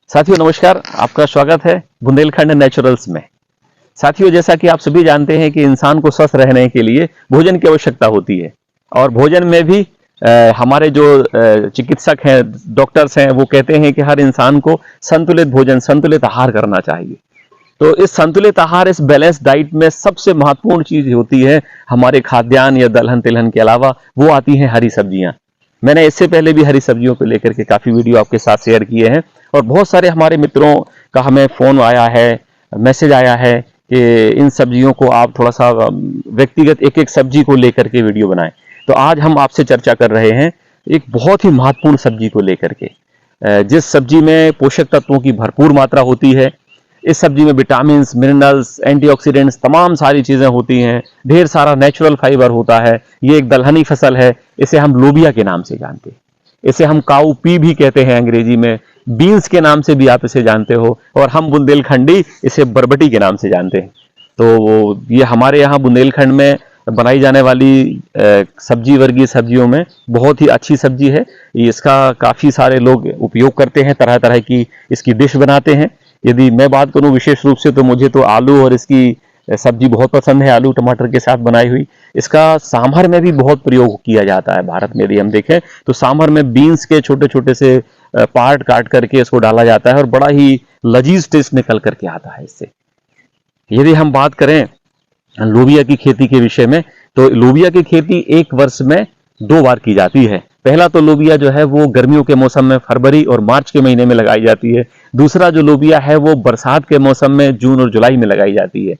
साथियों नमस्कार, आपका स्वागत है बुंदेलखंड नेचुरल्स में। साथियों, जैसा कि आप सभी जानते हैं कि इंसान को स्वस्थ रहने के लिए भोजन की आवश्यकता होती है और भोजन में भी हमारे जो चिकित्सक हैं, डॉक्टर्स हैं, वो कहते हैं कि हर इंसान को संतुलित भोजन, संतुलित आहार करना चाहिए। तो इस संतुलित आहार, इस बैलेंस डाइट में सबसे महत्वपूर्ण चीज होती है हमारे खाद्यान्न या दलहन तिलहन के अलावा वो आती हैं हरी सब्जियां। मैंने इससे पहले भी हरी सब्जियों को लेकर के काफी वीडियो आपके साथ शेयर किए हैं और बहुत सारे हमारे मित्रों का हमें फोन आया है, मैसेज आया है कि इन सब्जियों को आप थोड़ा सा व्यक्तिगत एक एक सब्जी को लेकर के वीडियो बनाएं। तो आज हम आपसे चर्चा कर रहे हैं एक बहुत ही महत्वपूर्ण सब्जी को लेकर के, जिस सब्जी में पोषक तत्वों की भरपूर मात्रा होती है। इस सब्जी में विटामिन, मिनरल्स, एंटीऑक्सीडेंट्स, तमाम सारी चीजें होती हैं, ढेर सारा नेचुरल फाइबर होता है। ये एक दलहनी फसल है, इसे हम लोबिया के नाम से जानते हैं। इसे हम काऊ पी भी कहते हैं अंग्रेजी में, बीन्स के नाम से भी आप इसे जानते हो, और हम बुंदेलखंडी इसे बरबटी के नाम से जानते हैं। तो ये हमारे यहाँ बुंदेलखंड में बनाई जाने वाली सब्जी वर्गीय सब्जियों में बहुत ही अच्छी सब्जी है। इसका काफी सारे लोग उपयोग करते हैं, तरह तरह की इसकी डिश बनाते हैं। यदि मैं बात करूं विशेष रूप से, तो मुझे तो आलू और इसकी सब्जी बहुत पसंद है, आलू टमाटर के साथ बनाई हुई। इसका सांभर में भी बहुत प्रयोग किया जाता है। भारत में यदि हम देखें तो सांभर में बीन्स के छोटे छोटे से पार्ट काट करके इसको डाला जाता है और बड़ा ही लजीज टेस्ट निकल करके आता है इससे। यदि हम बात करें लोबिया की खेती के विषय में, तो लोबिया की खेती एक वर्ष में 2 बार की जाती है। पहला तो लोबिया जो है वो गर्मियों के मौसम में फरवरी और मार्च के महीने में लगाई जाती है। दूसरा जो लोबिया है वो बरसात के मौसम में जून और जुलाई में लगाई जाती है।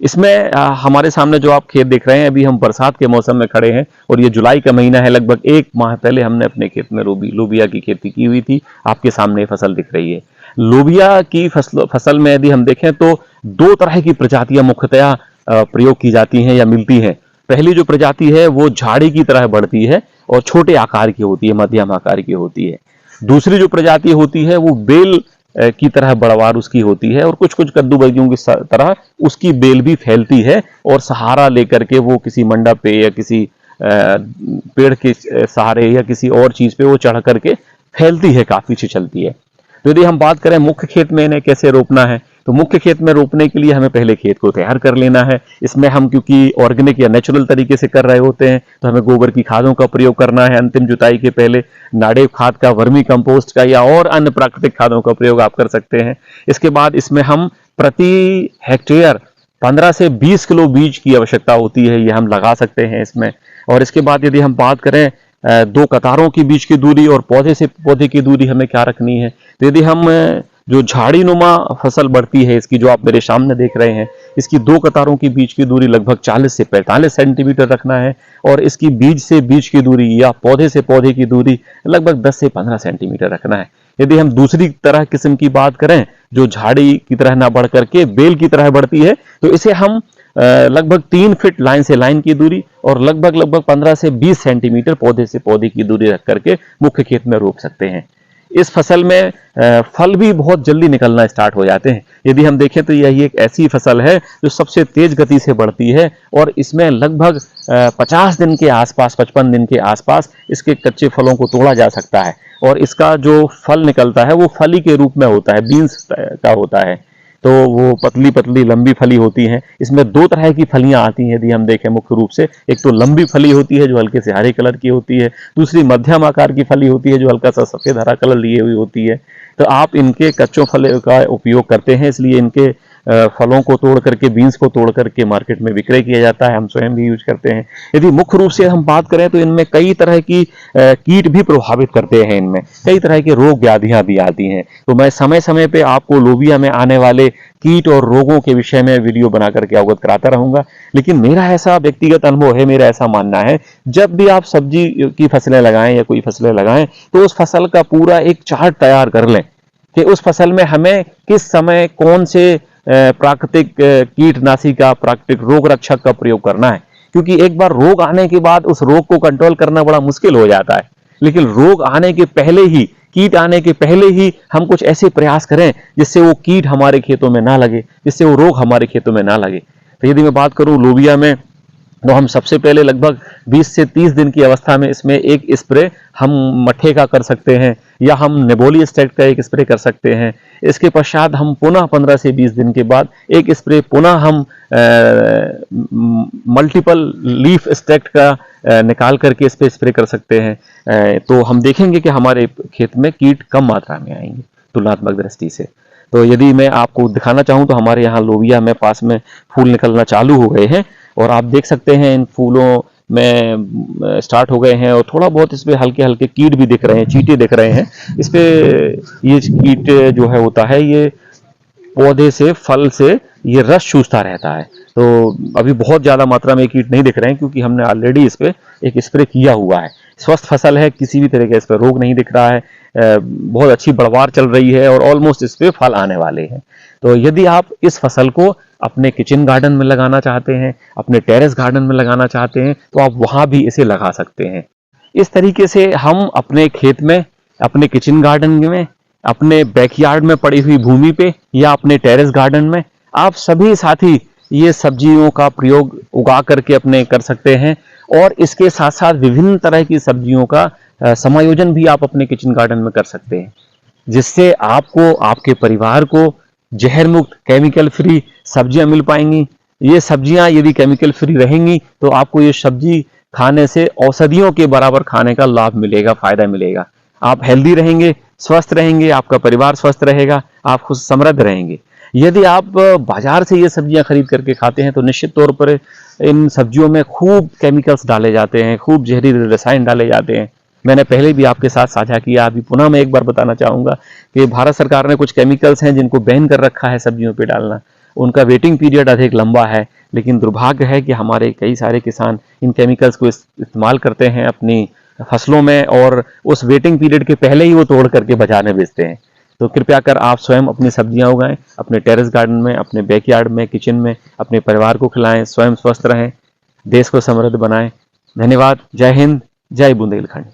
इसमें हमारे सामने जो आप खेत देख रहे हैं, अभी हम बरसात के मौसम में खड़े हैं और ये जुलाई का महीना है। लगभग 1 माह पहले हमने अपने खेत में लोबिया की खेती की हुई थी। आपके सामने फसल दिख रही है। लोबिया की फसल में यदि हम देखें तो 2 तरह की प्रजातियां मुख्यतया प्रयोग की जाती हैं या मिलती हैं। पहली जो प्रजाति है वो झाड़ी की तरह बढ़ती है और छोटे आकार की होती है, मध्यम आकार की होती है। दूसरी जो प्रजाति होती है वो बेल की तरह बढ़वार उसकी होती है और कुछ कुछ कद्दू वर्गियों की तरह उसकी बेल भी फैलती है और सहारा लेकर के वो किसी मंडप पे या किसी पेड़ के सहारे या किसी और चीज पे वो चढ़ करके फैलती है, काफी अच्छी चलती है। तो यदि हम बात करें मुख्य खेत में इन्हें कैसे रोपना है, तो मुख्य खेत में रोपने के लिए हमें पहले खेत को तैयार कर लेना है। इसमें हम क्योंकि ऑर्गेनिक या नेचुरल तरीके से कर रहे होते हैं, तो हमें गोबर की खादों का प्रयोग करना है। अंतिम जुताई के पहले नाडेव खाद का, वर्मी कंपोस्ट का या और अन्य प्राकृतिक खादों का प्रयोग आप कर सकते हैं। इसके बाद इसमें हम प्रति हेक्टेयर 15 से 20 किलो बीज की आवश्यकता होती है, ये हम लगा सकते हैं इसमें। और इसके बाद यदि हम बात करें 2 कतारों की बीच की दूरी और पौधे से पौधे की दूरी हमें क्या रखनी है, तो यदि हम जो झाड़ी नुमा फसल बढ़ती है इसकी, जो आप मेरे सामने देख रहे हैं, इसकी 2 कतारों की बीच की दूरी लगभग 40 से 45 सेंटीमीटर रखना है और इसकी बीज से बीज की दूरी या पौधे से पौधे की दूरी लगभग 10 से 15 सेंटीमीटर रखना है। यदि हम दूसरी तरह किस्म की बात करें जो झाड़ी की तरह ना बढ़ करके बेल की तरह बढ़ती है, तो इसे हम लगभग 3 फीट लाइन से लाइन की दूरी और लगभग 15 से 20 सेंटीमीटर पौधे से पौधे की दूरी रख करके मुख्य खेत में रोप सकते हैं। इस फसल में फल भी बहुत जल्दी निकलना स्टार्ट हो जाते हैं। यदि हम देखें तो यही एक ऐसी फसल है जो सबसे तेज गति से बढ़ती है और इसमें लगभग 50 दिन के आसपास, 55 दिन के आसपास इसके कच्चे फलों को तोड़ा जा सकता है और इसका जो फल निकलता है वो फली के रूप में होता है, बीन्स का होता है। तो वो पतली पतली लंबी फली होती हैं। इसमें 2 तरह की फलियां आती हैं यदि हम देखें मुख्य रूप से। एक तो लंबी फली होती है जो हल्के से हरे कलर की होती है, दूसरी मध्यम आकार की फली होती है जो हल्का सा सफेद हरा कलर लिए हुई होती है। तो आप इनके कच्चों फल का उपयोग करते हैं, इसलिए इनके फलों को तोड़ करके, बीन्स को तोड़ करके मार्केट में विक्रय किया जाता है। हम स्वयं भी यूज करते हैं। यदि मुख्य रूप से हम बात करें तो इनमें कई तरह की कीट भी प्रभावित करते हैं। इनमें कई तरह के रोग व्याधियां भी आती हैं। तो मैं समय समय पे आपको लोबिया में आने वाले कीट और रोगों के विषय में वीडियो बना करके अवगत कराता रहूंगा। लेकिन मेरा ऐसा व्यक्तिगत अनुभव है, मेरा ऐसा मानना है, जब भी आप सब्जी की फसलें लगाएं या कोई फसलें लगाएं तो उस फसल का पूरा एक चार्ट तैयार कर लें कि उस फसल में हमें किस समय कौन से प्राकृतिक कीटनाशी का, प्राकृतिक रोग रक्षक का प्रयोग करना है। क्योंकि एक बार रोग आने के बाद उस रोग को कंट्रोल करना बड़ा मुश्किल हो जाता है। लेकिन रोग आने के पहले ही, कीट आने के पहले ही हम कुछ ऐसे प्रयास करें जिससे वो कीट हमारे खेतों में ना लगे, जिससे वो रोग हमारे खेतों में ना लगे। तो यदि मैं बात करूं लोबिया में, तो हम सबसे पहले लगभग 20 से 30 दिन की अवस्था में इसमें एक स्प्रे हम मट्ठे का कर सकते हैं या हम नेबोली एक्सट्रैक्ट का एक स्प्रे कर सकते हैं। इसके पश्चात हम पुनः 15 से 20 दिन के बाद एक स्प्रे पुनः हम मल्टीपल लीफ एक्सट्रैक्ट का निकाल करके इस पे स्प्रे कर सकते हैं। तो हम देखेंगे कि हमारे खेत में कीट कम मात्रा में आएंगे तुलनात्मक दृष्टि से। तो यदि मैं आपको दिखाना चाहूँ तो हमारे यहाँ लोबिया में पास में फूल निकलना चालू हो गए हैं और आप देख सकते हैं इन फूलों में स्टार्ट हो गए हैं और थोड़ा बहुत इस पे हल्के हल्के कीट भी दिख रहे हैं, चींटे दिख रहे हैं। इस पे ये कीट जो है होता है, ये पौधे से फल से ये रस चूसता रहता है। तो अभी बहुत ज़्यादा मात्रा में कीट नहीं दिख रहे हैं क्योंकि हमने ऑलरेडी इस पे एक स्प्रे किया हुआ है। स्वस्थ फसल है, किसी भी तरह का इस पर रोग नहीं दिख रहा है, बहुत अच्छी बढ़वार चल रही है और ऑलमोस्ट इस पे फल आने वाले हैं। तो यदि आप इस फसल को अपने किचन गार्डन में लगाना चाहते हैं, अपने टेरेस गार्डन में लगाना चाहते हैं, तो आप वहां भी इसे लगा सकते हैं। इस तरीके से हम अपने खेत में, अपने किचन गार्डन में, अपने बैकयार्ड में पड़ी हुई भूमि पे या अपने टेरेस गार्डन में आप सभी साथी ये सब्जियों का प्रयोग उगा करके अपने कर सकते हैं। और इसके साथ साथ विभिन्न तरह की सब्जियों का समायोजन भी आप अपने किचन गार्डन में कर सकते हैं, जिससे आपको, आपके परिवार को जहर मुक्त, केमिकल फ्री सब्जियां मिल पाएंगी। ये सब्जियां यदि केमिकल फ्री रहेंगी तो आपको ये सब्जी खाने से औषधियों के बराबर खाने का लाभ मिलेगा, फायदा मिलेगा। आप हेल्दी रहेंगे, स्वस्थ रहेंगे, आपका परिवार स्वस्थ रहेगा, आप खुद समृद्ध रहेंगे। यदि आप बाजार से ये सब्जियां खरीद करके खाते हैं तो निश्चित तौर पर इन सब्जियों में खूब केमिकल्स डाले जाते हैं, खूब जहरीले रसायन डाले जाते हैं। मैंने पहले भी आपके साथ साझा किया, अभी पुनः मैं एक बार बताना चाहूंगा कि भारत सरकार ने कुछ केमिकल्स हैं जिनको बैन कर रखा है सब्जियों पे डालना। उनका वेटिंग पीरियड अधिक लंबा है, लेकिन दुर्भाग्य है कि हमारे कई सारे किसान इन केमिकल्स को इस्तेमाल करते हैं अपनी फसलों में और उस वेटिंग पीरियड के पहले ही वो तोड़ करके बाजार में बेचते हैं। तो कृपया कर आप स्वयं अपनी सब्जियां उगाएं, अपने टेरेस गार्डन में, अपने बैकयार्ड में, किचन में, अपने परिवार को खिलाएं, स्वयं स्वस्थ रहें, देश को समृद्ध बनाएं। धन्यवाद। जय हिंद, जय बुंदेलखंड।